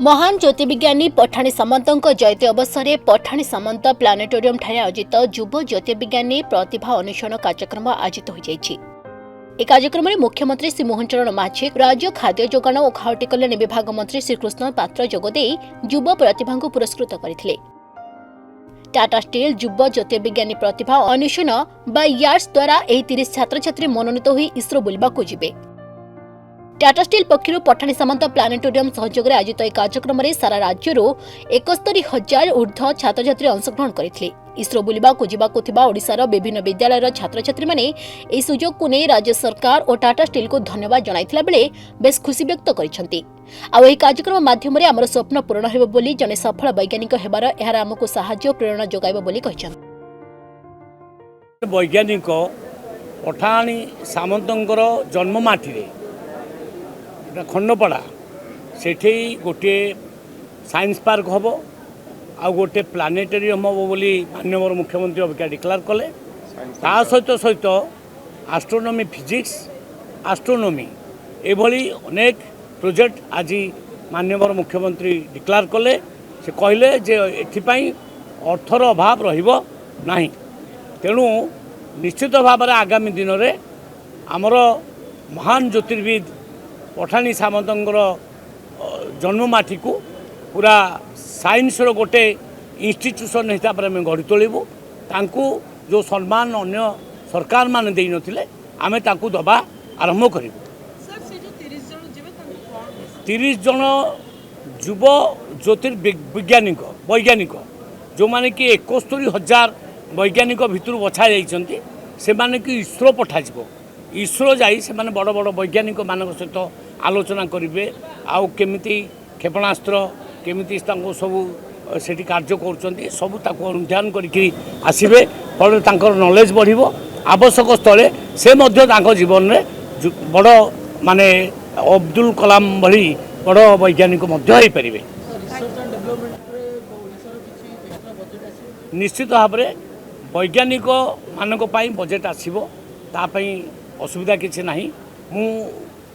महान ज्योतिर्विज्ञानी पठाणी सामंतଙ୍କ जयंती अवसर में पठाणी सामंत प्लानेटोरियम ठारे आयोजित युव ज्योतिर्विज्ञानी प्रतिभा अन्वेषण कार्यक्रम आयोजित होइछि। ए कार्यक्रम में मुख्यमंत्री श्री मोहन चरण माझी, राज्य खाद्य जोगाण और खाउटी कल्याण विभाग मंत्री श्री कृष्ण पात्र जोगदे युव प्रतिभा पुरस्कृत करथिले। टाटा स्टील युव ज्योतिर्विज्ञानी प्रतिभा अन्वेषण बा यार्स द्वारा 30 छात्र छात्री मनोनीत होई इसरो बुलबाकू जिबे। टाटा स्टील पक्षर पठाणी सामंत प्लानेटोरियम सहयोग में आयोजित एक कार्यक्रम में सारा राज्य 71,000 ऊर्ध्व छात्र छात्री अंशग्रहण करते। इसरो बुलबाकू जिबाकू थिबा ओडिशार विभिन्न विद्यालयर छात्र छात्री माने एही सुजोग को नहीं राज्य सरकार और टाटा स्टील को धन्यवाद जणाइथिला बेले बेस खुशी व्यक्त करिसेंती। आ एही कार्यक्रम माध्यम रे हमर स्वप्न पूर्ण हेबो बोली जने सफल वैज्ञानिक हेबार एहार हमकु सहाय्य प्रेरणा जोगाइबो बोली कहिसेंती। वैज्ञानिक पठाणी सामंतंकर जन्ममाटी रे खंडपड़ा से गोटे साइंस पार्क हम आ गोटे प्लानेटोरियम हम बोली माननीय मुख्यमंत्री अबिका डिक्लेयर कले। ता सहित सहित एस्ट्रोनॉमी फिजिक्स एस्ट्रोनॉमी एभली अनेक प्रोजेक्ट आज माननीय मुख्यमंत्री डिक्लेयर कले। से कहले जे एथिपाई अर्थर अभाव रहिबो नाही। तेणु निश्चित भाव में आगामी दिन में आमर महान ज्योतिर्विद पठाणी सामंतर जन्ममाटी को पूरा साइंस गोटे इंस्टीट्यूशन हिसाब से आम गढ़ी तोलू। तांकू जो सम्मान अन्य सरकार मान दे नथिले आमे तांकू दबा आरंभ करूँ। 30 जन युव ज्योतिर्विज्ञानिक वैज्ञानिक जो माने कि 71,000 वैज्ञानिक भितर बछा जाइछन्ति से माने कि इसरो पठाजिबो। इसरो जाई से माने बड़ बड़ वैज्ञानिक मान सहित आलोचना करेंगे। आउ केमिति क्षेपणास्त्र केमिति सब सेठी कार्य करुँच सब अनुध्यान करके आसबे। फल तांकर नॉलेज बढ़िबो। आवश्यक स्थले से मध्य तांको जीवन में बड़ माने अब्दुल कलाम भली बड़ वैज्ञानिक मध्य हो पारे। निश्चित भाव में वैज्ञानिक मानक पई बजेट आसीबो। तापई असुविधा किसी ना। मु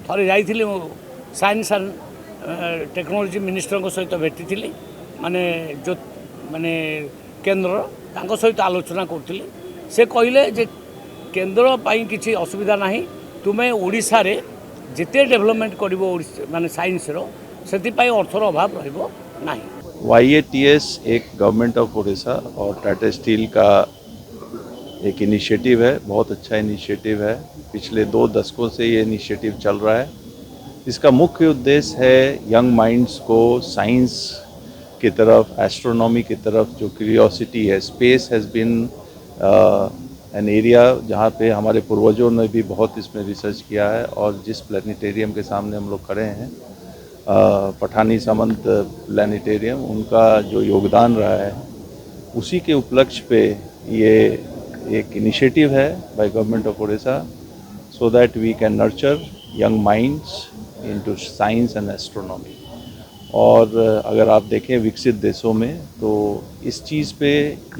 थरे जाइथिली साइंस एंड टेक्नोलोजी मिनिस्टर सहित भेटी माने जो माने केंद्र तांको सहित आलोचना करुली। से कहले जे केंद्र पाई किसी असुविधा ना। तुमे ओडिशा रे जिते डेवलपमेंट करिवो माने साइंस रो सेति पाई अर्थर अभाव रहिबो नाही। YATS एक गवर्नमेंट ऑफ ओडिशा और टाटा स्टील का एक इनिशिएटिव है। बहुत अच्छा इनिशिएटिव है। पिछले 2 दशकों से ये इनिशिएटिव चल रहा है। इसका मुख्य उद्देश्य है यंग माइंड्स को साइंस की तरफ, एस्ट्रोनॉमी की तरफ जो क्यूरियोसिटी है। Space has been an area जहाँ पे हमारे पूर्वजों ने भी बहुत इसमें रिसर्च किया है। और जिस प्लानिटेरियम के सामने हम लोग खड़े हैं पठानी सामंत प्लानिटेरियम, उनका जो योगदान रहा है उसी के उपलक्ष्य पे ये एक इनिशिएटिव है by government of Odisha so that we can nurture young minds into science and astronomy। और अगर आप देखें विकसित देशों में तो इस चीज़ पे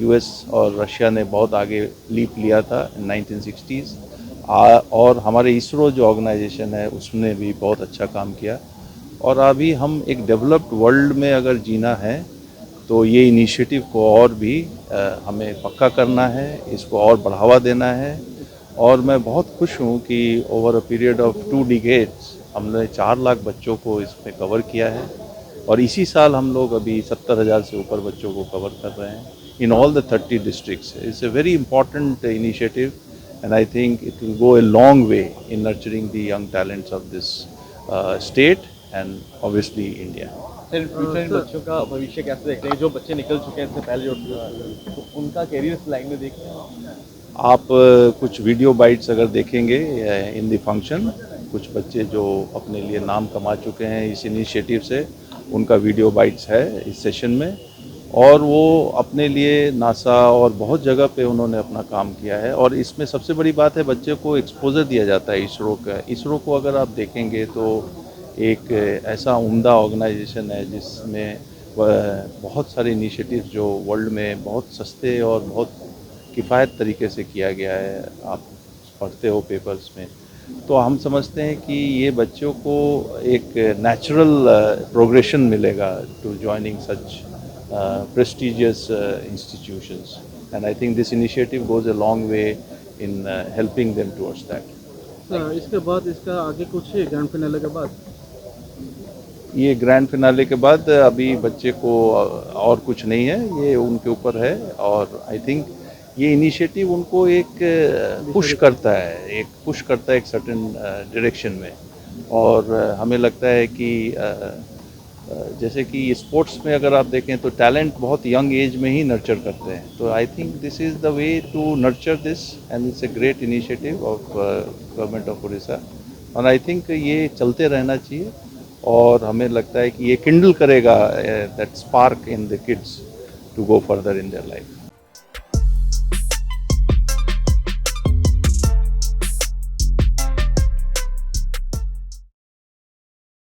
US और रशिया ने बहुत आगे लीप लिया था 1960s। और हमारे इसरो जो ऑर्गेनाइजेशन है उसने भी बहुत अच्छा काम किया। और अभी हम एक डेवलप्ड वर्ल्ड में अगर जीना है तो ये इनिशिएटिव को और भी हमें पक्का करना है, इसको और बढ़ावा देना है। और मैं बहुत खुश हूँ कि over a period of 2 decades हमने 4 लाख बच्चों को इसमें कवर किया है। और इसी साल हम लोग अभी 70,000 से ऊपर बच्चों को कवर कर रहे हैं in all the 30 districts. It's a very important initiative and I think it will go a long way in nurturing the young talents of this state and obviously India. Sir बच्चों का भविष्य कैसे देखते हैं? जो बच्चे निकल चुके हैं इससे पहले जो उनका कैरियर इस लाइन में देखते हैं आप कुछ वीडियो बाइट्स अगर देखेंगे इन द फंक्शन, कुछ बच्चे जो अपने लिए नाम कमा चुके हैं इस इनिशिएटिव से, उनका वीडियो बाइट्स है इस सेशन में। और वो अपने लिए नासा और बहुत जगह पे उन्होंने अपना काम किया है। और इसमें सबसे बड़ी बात है बच्चे को एक्सपोजर दिया जाता है इसरो का। इसरो को अगर आप देखेंगे तो एक ऐसा उम्दा ऑर्गेनाइजेशन है जिसमें बहुत सारे इनिशिएटिव जो वर्ल्ड में बहुत सस्ते और बहुत किफ़ायत तरीके से किया गया है। आप पढ़ते हो पेपर्स में तो हम समझते हैं कि ये बच्चों को एक नेचुरल प्रोग्रेशन मिलेगा to joining such prestigious institutions, and I think this initiative goes a long way in helping them towards that. इसके बाद इसका आगे कुछ है ग्रैंड फिनाले के बाद? ये ग्रैंड फिनाले के बाद अभी बच्चे को और कुछ नहीं है, ये उनके ऊपर है, और आई थिंक ये इनिशिएटिव उनको एक पुश करता है, एक सर्टेन डायरेक्शन में, और हमें लगता है कि जैसे कि स्पोर्ट्स में अगर आप देखें तो टैलेंट बहुत यंग एज में ही नर्चर करते हैं, तो I think this is the way to nurture this, and it's a great initiative of government of Orissa, और आई थिंक ये चलते रहना चाहिए, और हमें लगता है कि ये किंडल करेगा that spark in the kids to go further in their life.